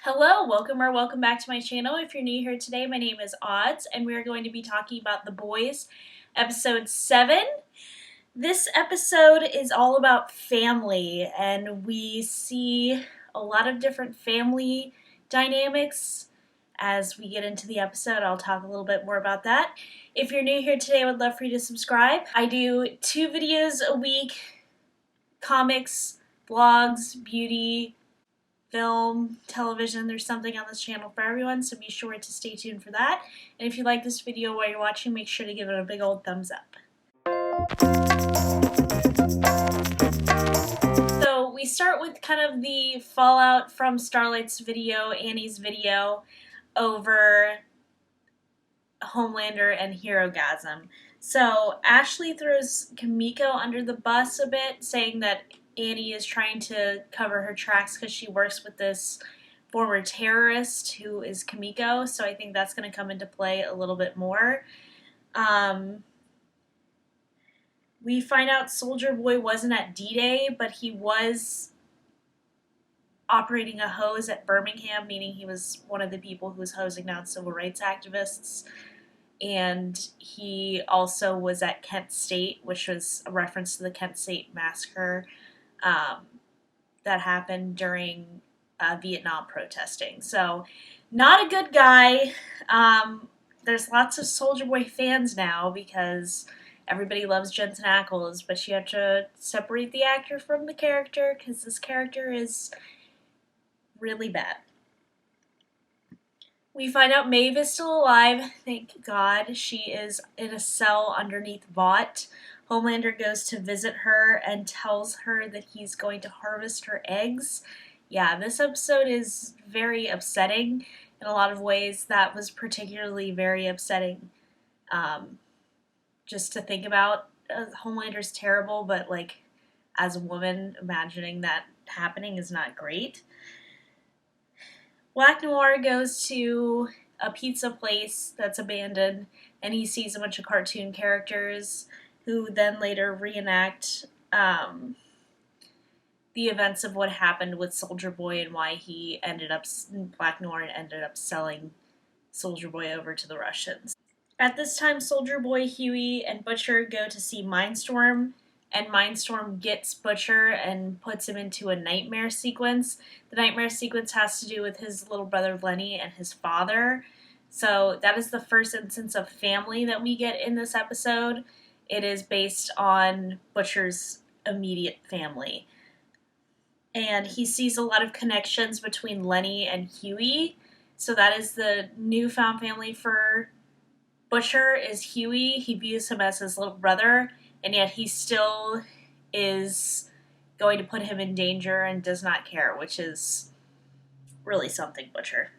Hello, welcome or welcome back to my channel. If you're new here today, my name is Odds, and we are going to be talking about The Boys, episode 7. This episode is all about family, and we see a lot of different family dynamics. As we get into the episode, I'll talk a little bit more about that. If you're new here today, I would love for you to subscribe. I do 2 videos a week, comics, vlogs, beauty, film, television. There's something on this channel for everyone, so be sure to stay tuned for that. And if you like this video while you're watching, make sure to give it a big old thumbs up. So we start with kind of the fallout from Starlight's video, Annie's video, over Homelander and Herogasm. So Ashley throws Kimiko under the bus a bit, saying that Annie is trying to cover her tracks because she works with this former terrorist who is Kimiko, so I think that's going to come into play a little bit more. We find out Soldier Boy wasn't at D-Day, but he was operating a hose at Birmingham, meaning he was one of the people who was hosing down civil rights activists. And he also was at Kent State, which was a reference to the Kent State massacre that happened during Vietnam protesting. So, not a good guy. There's lots of Soldier Boy fans now because everybody loves Jensen Ackles, but you have to separate the actor from the character because this character is really bad. We find out Maeve is still alive, thank God. She is in a cell underneath Vought. Homelander goes to visit her and tells her that he's going to harvest her eggs. Yeah, this episode is very upsetting in a lot of ways. That was particularly very upsetting just to think about. Homelander's terrible, but like as a woman, imagining that happening is not great. Black Noir goes to a pizza place that's abandoned, and he sees a bunch of cartoon characters who then later reenact the events of what happened with Soldier Boy and why he ended up, Black Noir ended up selling Soldier Boy over to the Russians. At this time, Soldier Boy, Huey, and Butcher go to see Mindstorm, and Mindstorm gets Butcher and puts him into a nightmare sequence. The nightmare sequence has to do with his little brother Lenny and his father. So that is the first instance of family that we get in this episode. It is based on Butcher's immediate family. And he sees a lot of connections between Lenny and Huey. So that is the newfound family for Butcher is Huey. He views him as his little brother, and yet he still is going to put him in danger and does not care, which is really something, Butcher.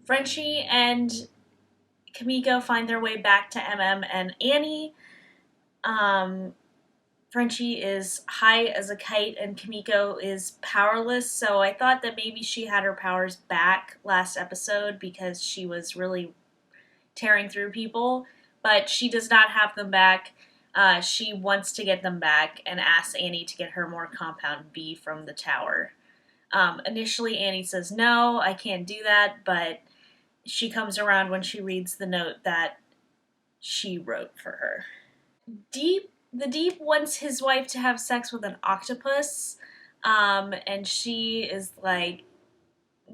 Frenchie and Kimiko find their way back to MM and Annie. Frenchie is high as a kite and Kimiko is powerless, so I thought that maybe she had her powers back last episode because she was really tearing through people, but she does not have them back. She wants to get them back and asks Annie to get her more Compound B from the tower. Initially, Annie says, no, I can't do that, but she comes around when she reads the note that she wrote for her. The Deep wants his wife to have sex with an octopus, and she is like,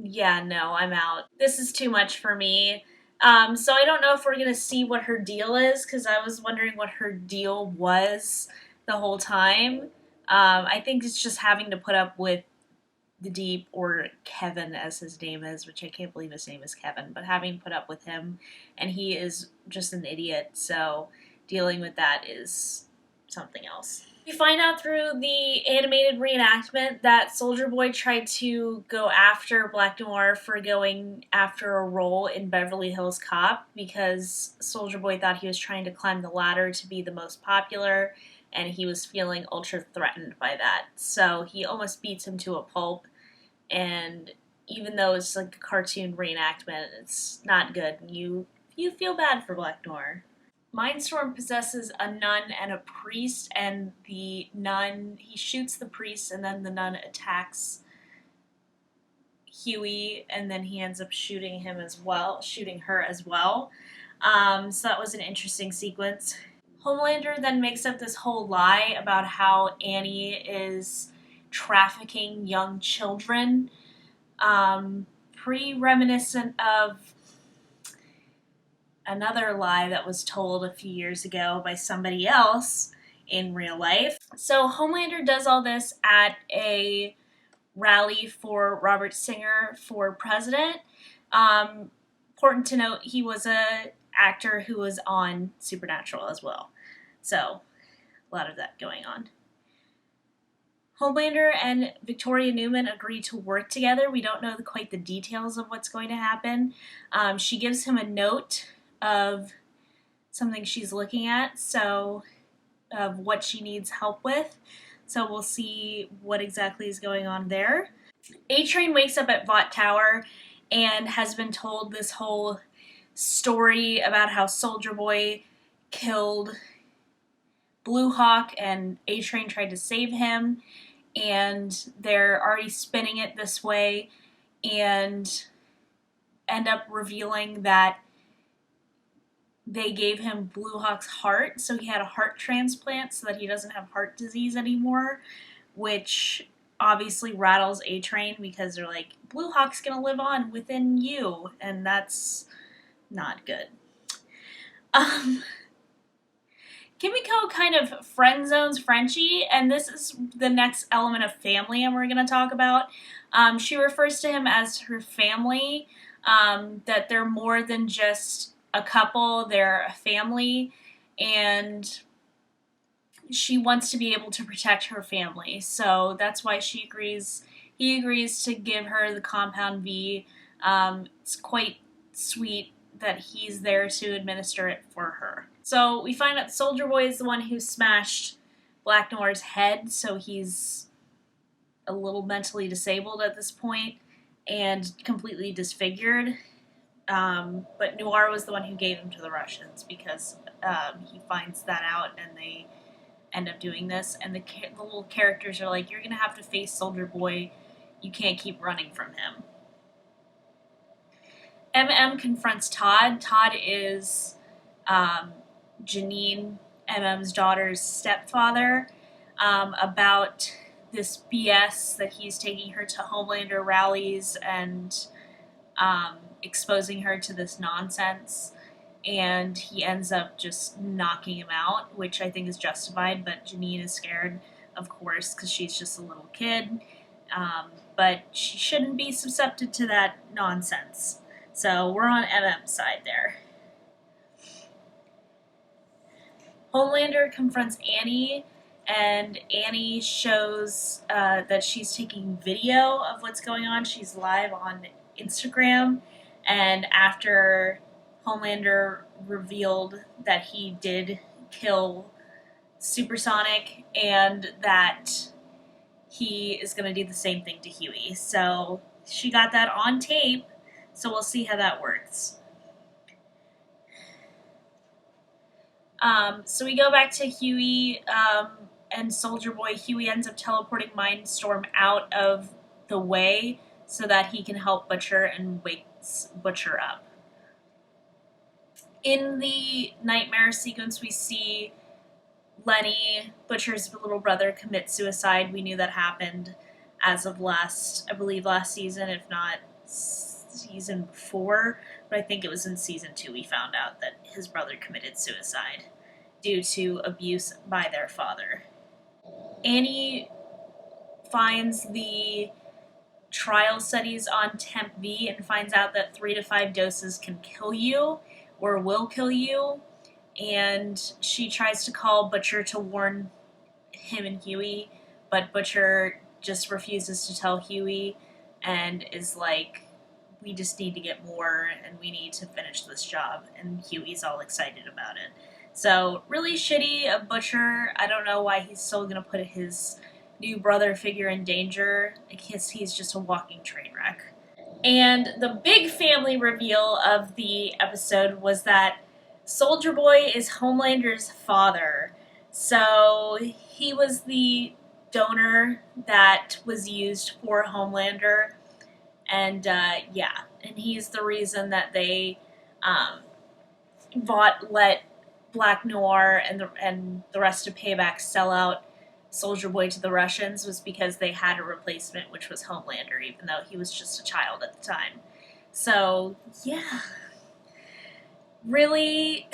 yeah, no, I'm out. This is too much for me. So I don't know if we're going to see what her deal is, because I was wondering what her deal was the whole time. I think it's just having to put up with the Deep, or Kevin as his name is, which I can't believe his name is Kevin, but having to put up with him, and he is just an idiot, so dealing with that is something else. We find out through the animated reenactment that Soldier Boy tried to go after Black Noir for going after a role in Beverly Hills Cop because Soldier Boy thought he was trying to climb the ladder to be the most popular, and he was feeling ultra threatened by that. So he almost beats him to a pulp, and even though it's like a cartoon reenactment, it's not good. You feel bad for Black Noir. Mindstorm possesses a nun and a priest, and the nun, he shoots the priest, and then the nun attacks Huey, and then he ends up shooting her as well. So that was an interesting sequence. Homelander then makes up this whole lie about how Annie is trafficking young children. Pretty reminiscent of another lie that was told a few years ago by somebody else in real life. So Homelander does all this at a rally for Robert Singer for president. Important to note, he was a actor who was on Supernatural as well. So, a lot of that going on. Homelander and Victoria Newman agree to work together. We don't know quite the details of what's going to happen. She gives him a note of something she's looking at, so of what she needs help with. So we'll see what exactly is going on there. A-Train wakes up at Vought Tower and has been told this whole story about how Soldier Boy killed Blue Hawk and A-Train tried to save him, and they're already spinning it this way and end up revealing that they gave him Blue Hawk's heart, so he had a heart transplant so that he doesn't have heart disease anymore, which obviously rattles A-Train because they're like, Blue Hawk's gonna live on within you, and that's not good. Kimiko kind of friend zones Frenchie, and this is the next element of family and we're going to talk about. She refers to him as her family, that they're more than just a couple, they're a family, and she wants to be able to protect her family. So that's why he agrees to give her the Compound V. It's quite sweet that he's there to administer it for her. So we find out Soldier Boy is the one who smashed Black Noir's head, so he's a little mentally disabled at this point and completely disfigured. But Noir was the one who gave him to the Russians because he finds that out and they end up doing this. And the little characters are like, you're going to have to face Soldier Boy. You can't keep running from him. MM confronts Todd. Todd is Janine, MM's daughter's stepfather, about this BS that he's taking her to Homelander rallies and exposing her to this nonsense. And he ends up just knocking him out, which I think is justified, but Janine is scared, of course, because she's just a little kid. But she shouldn't be susceptible to that nonsense. So we're on MM's side there. Homelander confronts Annie, and Annie shows that she's taking video of what's going on. She's live on Instagram, and after Homelander revealed that he did kill Supersonic and that he is going to do the same thing to Huey. So she got that on tape, so we'll see how that works. So we go back to Huey and Soldier Boy. Huey ends up teleporting Mindstorm out of the way so that he can help Butcher and wakes Butcher up. In the nightmare sequence, we see Lenny, Butcher's little brother, commit suicide. We knew that happened as of last season, if not season 4, but I think it was in season 2 we found out that his brother committed suicide due to abuse by their father. Annie finds the trial studies on Temp V and finds out that 3 to 5 doses can kill you or will kill you, and she tries to call Butcher to warn him and Huey, but Butcher just refuses to tell Huey and is like, we just need to get more and we need to finish this job, and Huey's all excited about it. So really shitty of Butcher. I don't know why he's still gonna put his new brother figure in danger. I guess he's just a walking train wreck. And the big family reveal of the episode was that Soldier Boy is Homelander's father. So he was the donor that was used for Homelander, And yeah, and he's the reason that they um, let Black Noir and the rest of Payback sell out Soldier Boy to the Russians, was because they had a replacement, which was Homelander, even though he was just a child at the time. So yeah, really,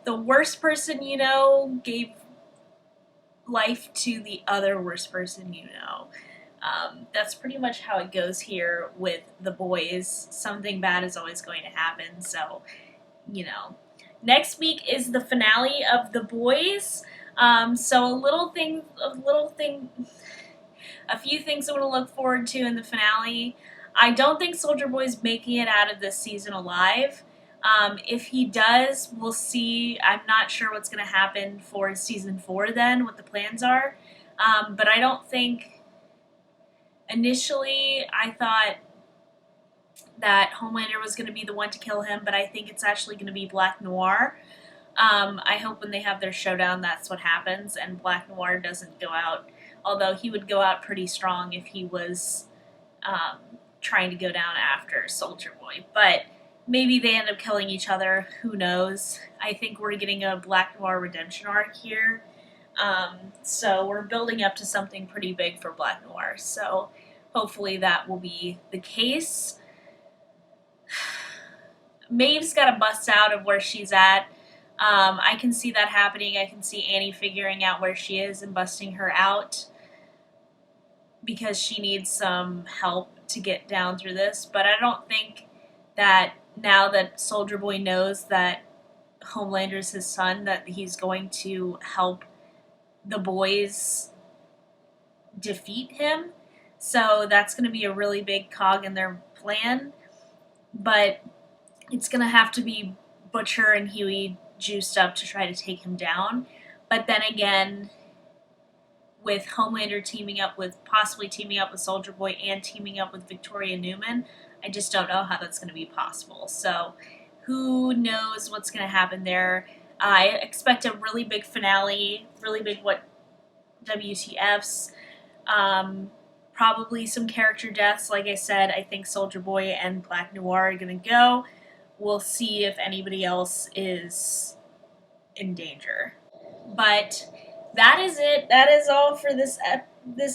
the worst person you know gave life to the other worst person you know. That's pretty much how it goes here with the boys. Something bad is always going to happen, so you know. Next week is the finale of The Boys. So a few things I want to look forward to in the finale. I don't think Soldier Boy's making it out of this season alive. If he does, we'll see. I'm not sure what's going to happen for season 4 then, what the plans are. But I don't think, initially, I thought that Homelander was going to be the one to kill him, but I think it's actually going to be Black Noir. I hope when they have their showdown, that's what happens, and Black Noir doesn't go out. Although he would go out pretty strong if he was trying to go down after Soldier Boy. But maybe they end up killing each other. Who knows? I think we're getting a Black Noir redemption arc here. So we're building up to something pretty big for Black Noir. So hopefully that will be the case. Maeve's got to bust out of where she's at. I can see that happening. I can see Annie figuring out where she is and busting her out because she needs some help to get down through this. But I don't think that now that Soldier Boy knows that Homelander's his son, that he's going to help the boys defeat him. So that's going to be a really big cog in their plan. But it's going to have to be Butcher and Huey juiced up to try to take him down. But then again, with Homelander possibly teaming up with Soldier Boy and teaming up with Victoria Newman, I just don't know how that's going to be possible. So who knows what's going to happen there. I expect a really big finale, really big WTFs, probably some character deaths. Like I said, I think Soldier Boy and Black Noir are going to go. We'll see if anybody else is in danger. But that is it. That is all for this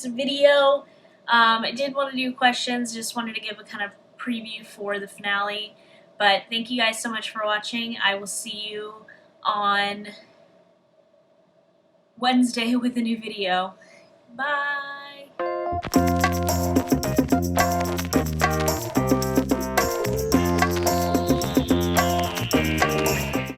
video. I did want to do questions. Just wanted to give a kind of preview for the finale. But thank you guys so much for watching. I will see you on Wednesday with a new video. Bye!